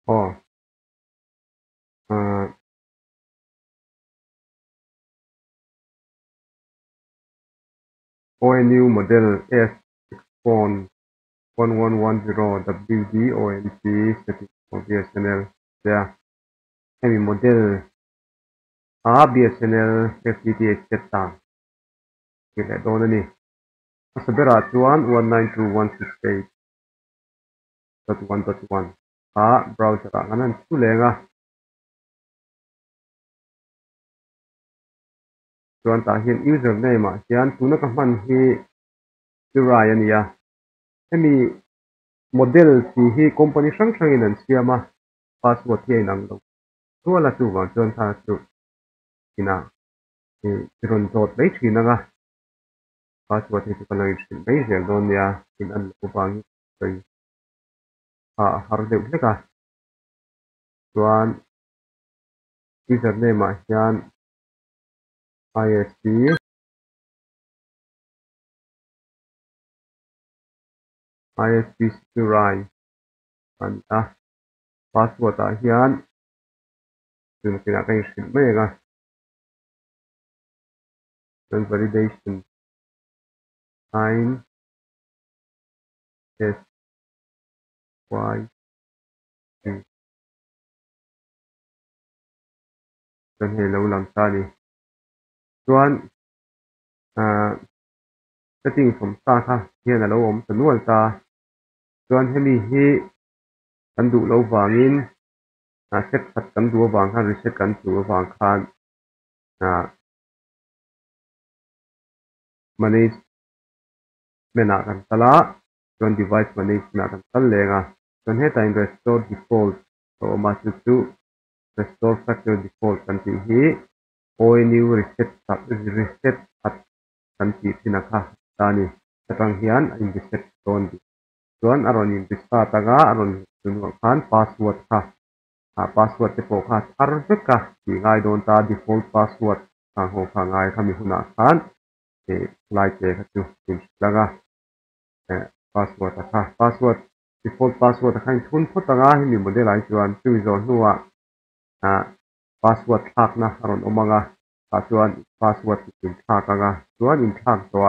Oh, uh, ONU model S phone 1110 WDONT setting for BSNL. There, any model BSNL FTTH set down. Kita doon ni. Sabera 192.168.1.1. Browser kanan tulenga. Tuan tahin username sian tuna kaman hi Ryan ya. Any model si hi company sang inan siama password hi nang do. Tua la tu wa tuan ta tu ina. Ron dot lấy chi na nga. Password hi tu kana isin lấy zel don ya in an upang kai har deuh leka. Tuan username sian ISP security and password hian tun kina kai isin mai nga. Then validation sign S Y T. Then hi lo lang ta ni. Tuan setting from ta kha hian alo om tanual ta. Tuan hemi hi kan du lo wangin set khat kan du wang khan reset kan du wang khan manage mena kan tala tuan device manage mena kan tal lenga tuan he time restore default so ma chu restore factory default kan ti hi ONU reset khat kan ti thina kha tani atang hian in reset ton di tuan aron in reset taga aron tunu khan password kha password te po kha thar veka ti ngai don ta default password ka ho kha ngai khami huna khan like kha chu tin laga password default password kha thun photanga hi mi model ai chuan chu zo nuwa password thak na aron omanga chuan password in thakaga chuan in thak to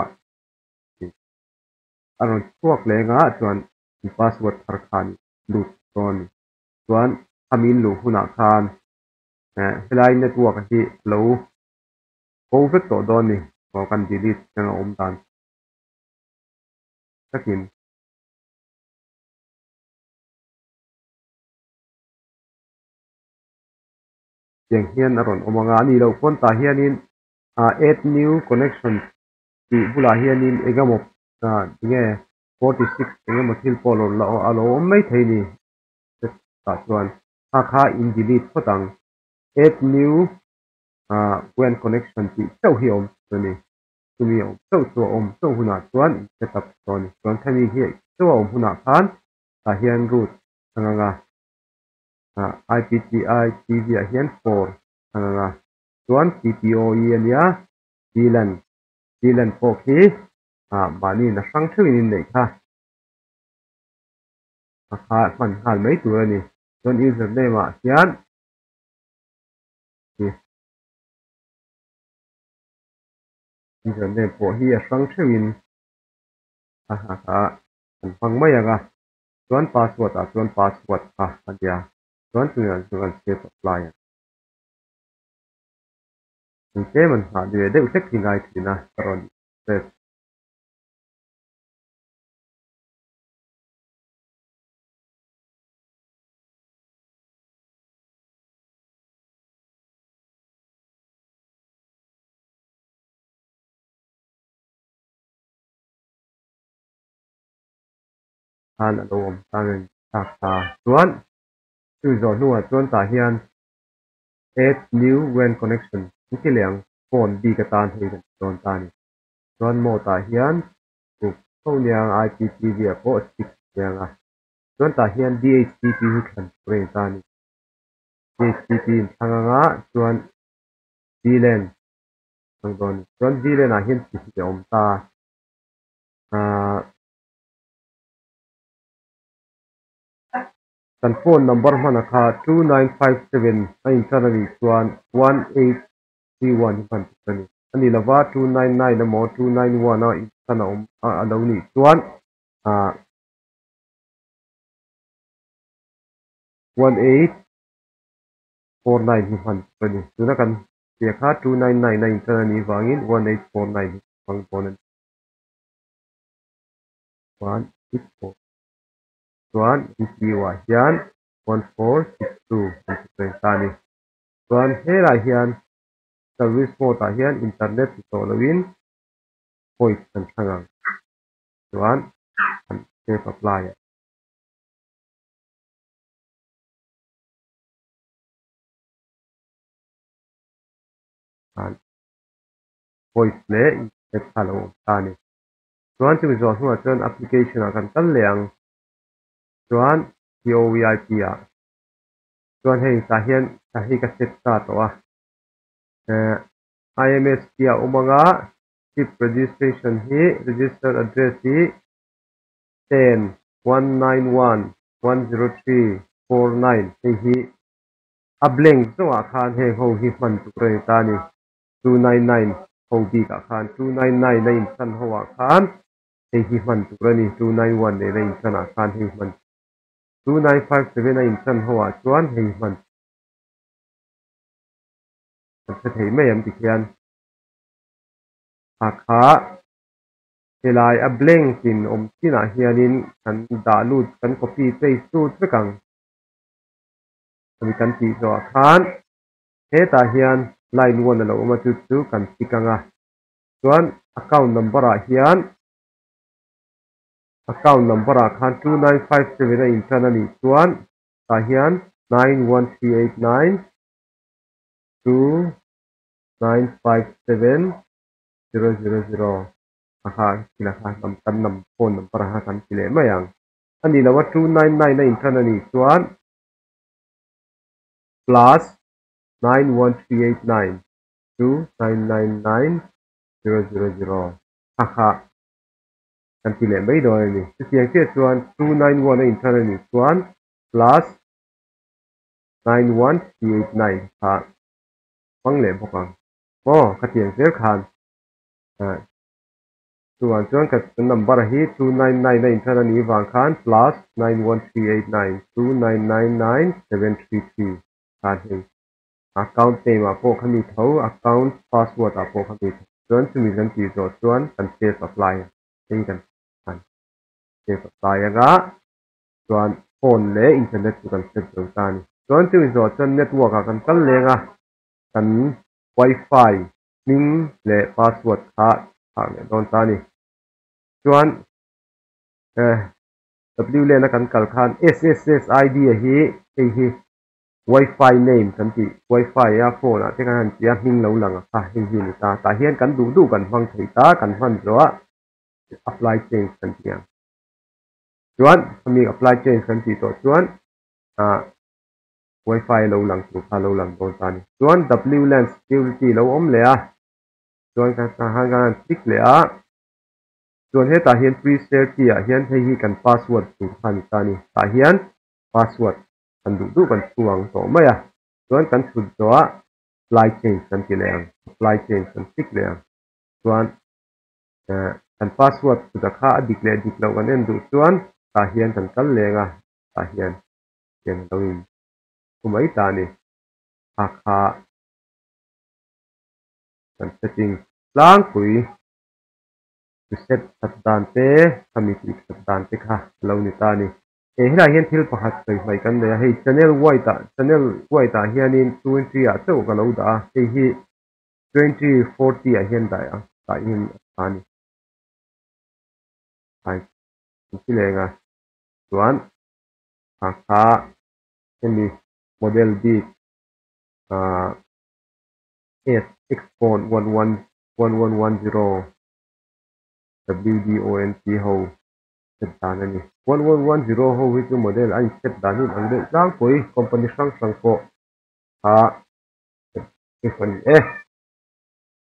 aron chuak lenga chuan password thar khan lut ton chuan amin lu huna khan helai network hi lo covid to don ni ko kan delete changa om dan takin yang hian aron omanga ni lo kon ta hianin add new connection ti bula hianin egamo nge 46 engemaw thil polo la alo mai theini ta chuan kha in delete photang add new when connection ti chau hi om ni tumi om chau om chau huna chuan setup ton chuan thani hi chau om huna khan ta hian root anganga IPTI TV hian 4 anganga chuan CPOE ania VLAN port hi mani na sang thewin nei kha man hal mai tur ani chuan username hian username port hi a sang thewin an hmang mai anga chuan password chuan password adia chuan chuan set apply ke man ha de deuh tek hi ngai thina ron set han alo om tangin ta chuan chu zo nuwa chuan ta hian add new WAN connection ki liang phone bi ka tan hei don tani chuan mo ta hian ho niang IPTV a po stick lianga chuan ta hian DHCP hi than rain tani DHCP thanganga chuan VLAN ang don chuan VLAN a hian ti om ta kan phone number mana kha 2957 a internally chuan 1831 man tani ani lova 299 na mo 291 a intana a lo ni chuan 1849 man tani tuna kan tia kha 299 na internally wangin 1849 wang bonan 164 chuan wa hian 1462 tani chuan hela hian service mode a hian internet to lawin point kan thangang chuan kan save apply an voice le internet hello tani chuan chu zo hnu chuan application a kan tal leang chuan POVIP a chuan hei ta hian ta hi ka set ta to a IMS kia umanga chip registration hi registered address hi 10.191.103.49 hi a blank zo a khan he ho hi man tu re ta ni 299 ho bi ka khan 299 na in san ho a khan he hi man tu re ni 291 ne na in san a khan he man 2957 na in san ho a chuan he man se thei mai am ti khian a kha helai a blank in tina hianin kan da lut kan copy paste tu chakang kan ti zo a khan he ta hian line 1 lo ma chu kan tikanga chuan account number a hian account number a khan 2957 na internally chuan ta hian 91389 2957 000 aha kila kha nam phone number ha kan kile mayang ani lawa 299 na internally chuan plus 91389 2999 000 aha kan kile mai do ni siang che chuan 291 na internally chuan plus 91389 ha pangle bokang ka tiang zel khan chuan ka number hi 299 na internally wang khan plus 91389 2999733 khan hi account name a po khami tho account password a po khami chuan chumi kan ti zo chuan kan save apply thing kan save apply aga chuan phone le internet kan set do tan chuan chumi zo chuan network a kan kal lenga kan wifi ning le password kha ne don tani chuan w le na kan kal khan sss id hi wifi name kan ti wifi a phone a te kan ti a hing lo lang a hi ni ta hian kan du kan hmang thei ta kan hman zo a apply change kan ti chuan mi apply change kan ti to chuan wifi lo lang tu kha lo lang don tani chuan wlan security lo om le a chuan kan han tik le a chuan he ta hian pre-share ki a hian hei kan password tu khan tani ta hian password kan du kan chuang to mai a chuan kan thut zo a apply change kan ti leang apply change kan tik leang chuan kan password tu da kha dik lo kan en du chuan ta hian kan kal lenga ta hian ken lo in kumai ta ni a kha kan setting lang pui set dan te committee dan te kha lo ni ta ni hela hian thil pakhat mai kan le hei channel white a hianin 20 a chau ka lo da hei hi 2040 a hian da a ta in ani ai ki lenga chuan a kha hemi model b x.1110 WDONT ho set dan ani 1110 ho hi chu model ai set dan in ang de lang poi company sang ko ha